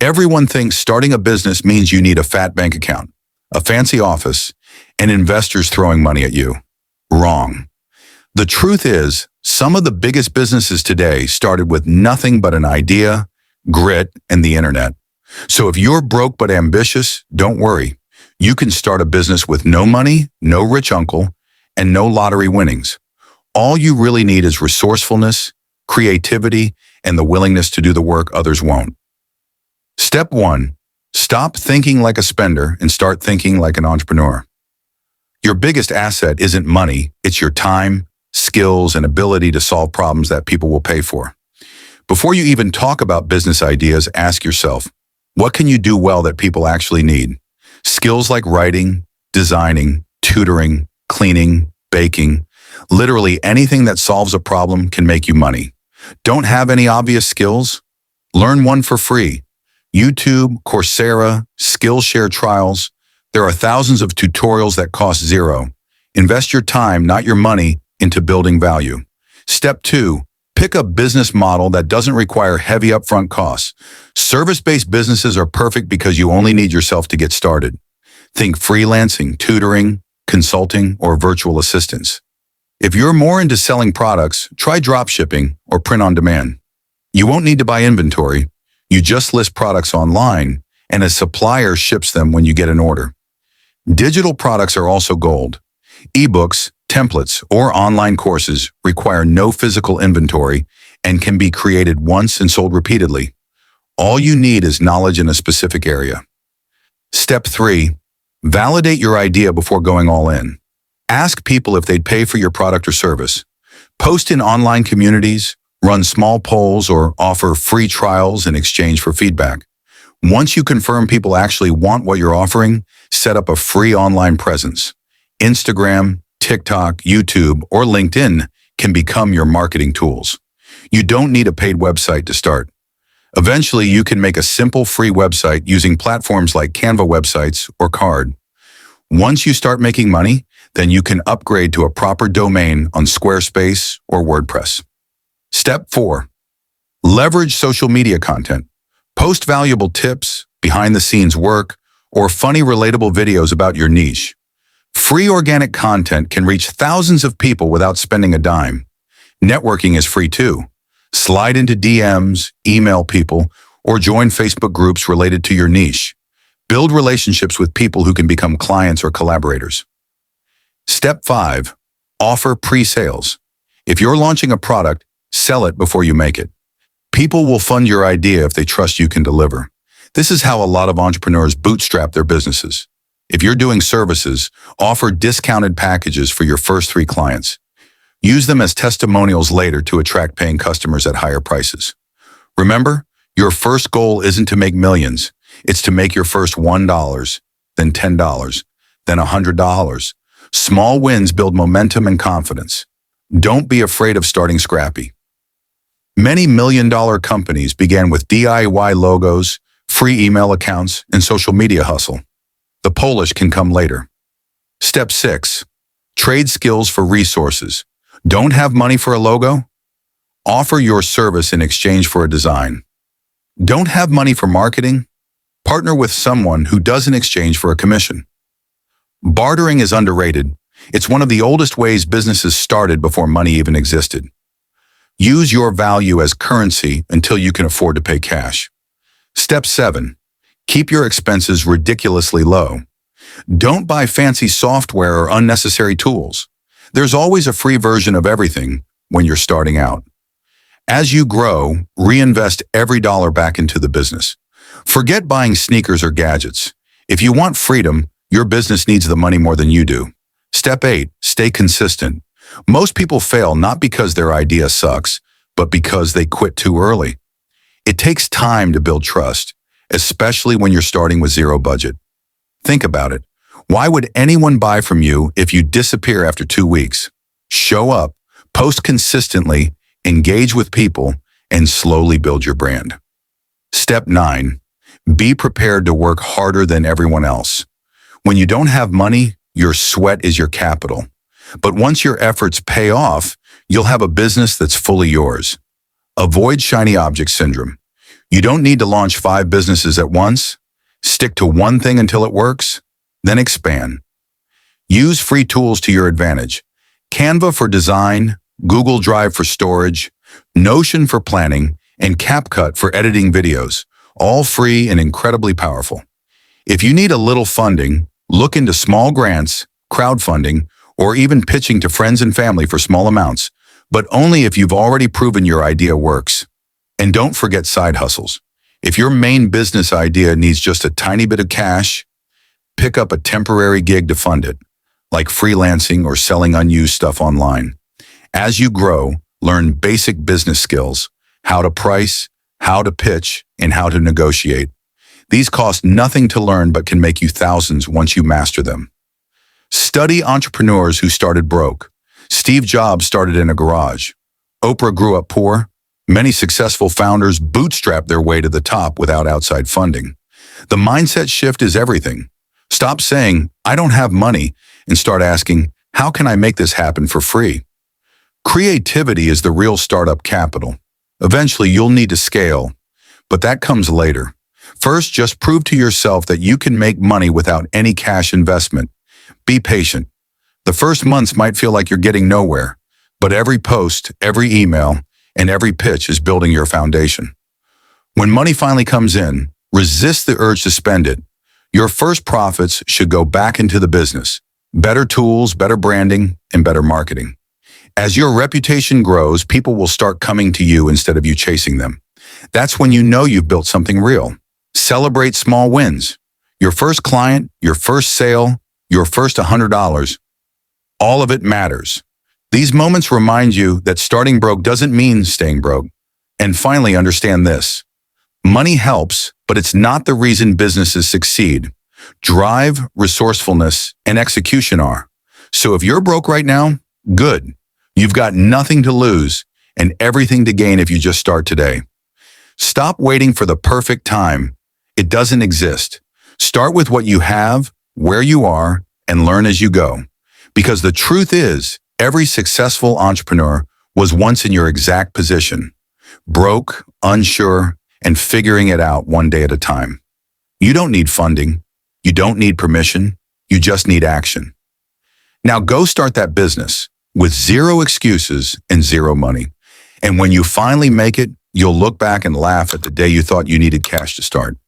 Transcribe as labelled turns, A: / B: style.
A: Everyone thinks starting a business means you need a fat bank account, a fancy office, and investors throwing money at you. Wrong. The truth is, some of the biggest businesses today started with nothing but an idea, grit, and the internet. So if you're broke but ambitious, don't worry. You can start a business with no money, no rich uncle, and no lottery winnings. All you really need is resourcefulness, creativity, and the willingness to do the work others won't. Step 1. Stop thinking like a spender and start thinking like an entrepreneur. Your biggest asset isn't money, it's your time, skills, and ability to solve problems that people will pay for. Before you even talk about business ideas, ask yourself, what can you do well that people actually need? Skills like writing, designing, tutoring, cleaning, baking, literally anything that solves a problem can make you money. Don't have any obvious skills? Learn one for free. YouTube, Coursera, Skillshare trials. There are thousands of tutorials that cost zero. Invest your time, not your money, into building value. Step 2. Pick a business model that doesn't require heavy upfront costs. Service-based businesses are perfect because you only need yourself to get started. Think freelancing, tutoring, consulting, or virtual assistants. If you're more into selling products, try dropshipping or print on demand. You won't need to buy inventory. You just list products online, and a supplier ships them when you get an order. Digital products are also gold. Ebooks, templates, or online courses require no physical inventory and can be created once and sold repeatedly. All you need is knowledge in a specific area. Step 3. Validate your idea before going all in. Ask people if they'd pay for your product or service. Post in online communities, run small polls, or offer free trials in exchange for feedback. Once you confirm people actually want what you're offering, set up a free online presence. Instagram, TikTok, YouTube, or LinkedIn can become your marketing tools. You don't need a paid website to start. Eventually, you can make a simple free website using platforms like Canva websites or Card. Once you start making money, then you can upgrade to a proper domain on Squarespace or WordPress. Step 4. Leverage social media content. Post valuable tips, behind-the-scenes work, or funny relatable videos about your niche. Free organic content can reach thousands of people without spending a dime. Networking is free too. Slide into DMs, email people, or join Facebook groups related to your niche. Build relationships with people who can become clients or collaborators. Step 5. Offer pre-sales. If you're launching a product, sell it before you make it. People will fund your idea if they trust you can deliver. This is how a lot of entrepreneurs bootstrap their businesses. If you're doing services, offer discounted packages for your first 3 clients. Use them as testimonials later to attract paying customers at higher prices. Remember, your first goal isn't to make millions. It's to make your first $1, then $10, then $100. Small wins build momentum and confidence. Don't be afraid of starting scrappy. Many million-dollar companies began with DIY logos, free email accounts, and social media hustle. The polish can come later. Step 6. Trade skills for resources. Don't have money for a logo? Offer your service in exchange for a design. Don't have money for marketing? Partner with someone who does in exchange for a commission. Bartering is underrated. It's one of the oldest ways businesses started before money even existed. Use your value as currency until you can afford to pay cash. Step 7. Keep your expenses ridiculously low. Don't buy fancy software or unnecessary tools. There's always a free version of everything when you're starting out. As you grow, reinvest every dollar back into the business. Forget buying sneakers or gadgets. If you want freedom, your business needs the money more than you do. Step 8. Stay consistent. Most people fail not because their idea sucks, but because they quit too early. It takes time to build trust, especially when you're starting with zero budget. Think about it. Why would anyone buy from you if you disappear after 2 weeks? Show up, post consistently, engage with people, and slowly build your brand. Step 9. Be prepared to work harder than everyone else. When you don't have money, your sweat is your capital. But once your efforts pay off, you'll have a business that's fully yours. Avoid shiny object syndrome. You don't need to launch 5 businesses at once. Stick to one thing until it works, then expand. Use free tools to your advantage. Canva for design, Google Drive for storage, Notion for planning, and CapCut for editing videos, all free and incredibly powerful. If you need a little funding, look into small grants, crowdfunding, or even pitching to friends and family for small amounts, but only if you've already proven your idea works. And don't forget side hustles. If your main business idea needs just a tiny bit of cash, pick up a temporary gig to fund it, like freelancing or selling unused stuff online. As you grow, learn basic business skills, how to price, how to pitch, and how to negotiate. These cost nothing to learn but can make you thousands once you master them. Study entrepreneurs who started broke. Steve Jobs started in a garage. Oprah grew up poor. Many successful founders bootstrapped their way to the top without outside funding. The mindset shift is everything. Stop saying, "I don't have money," and start asking, "How can I make this happen for free?" Creativity is the real startup capital. Eventually, you'll need to scale, but that comes later. First, just prove to yourself that you can make money without any cash investment. Be patient. The first months might feel like you're getting nowhere, but every post, every email, and every pitch is building your foundation. When money finally comes in, resist the urge to spend it. Your first profits should go back into the business. Better tools, better branding, and better marketing. As your reputation grows, people will start coming to you instead of you chasing them. That's when you know you've built something real. Celebrate small wins. Your first client, your first sale, your first $100. All of it matters. These moments remind you that starting broke doesn't mean staying broke. And finally, understand this. Money helps, but it's not the reason businesses succeed. Drive, resourcefulness, and execution are. So if you're broke right now, good. You've got nothing to lose and everything to gain if you just start today. Stop waiting for the perfect time. It doesn't exist. Start with what you have, where you are, and learn as you go. Because the truth is, every successful entrepreneur was once in your exact position, broke, unsure, and figuring it out one day at a time. You don't need funding. You don't need permission. You just need action. Now go start that business with 0 excuses and 0 money. And when you finally make it, you'll look back and laugh at the day you thought you needed cash to start.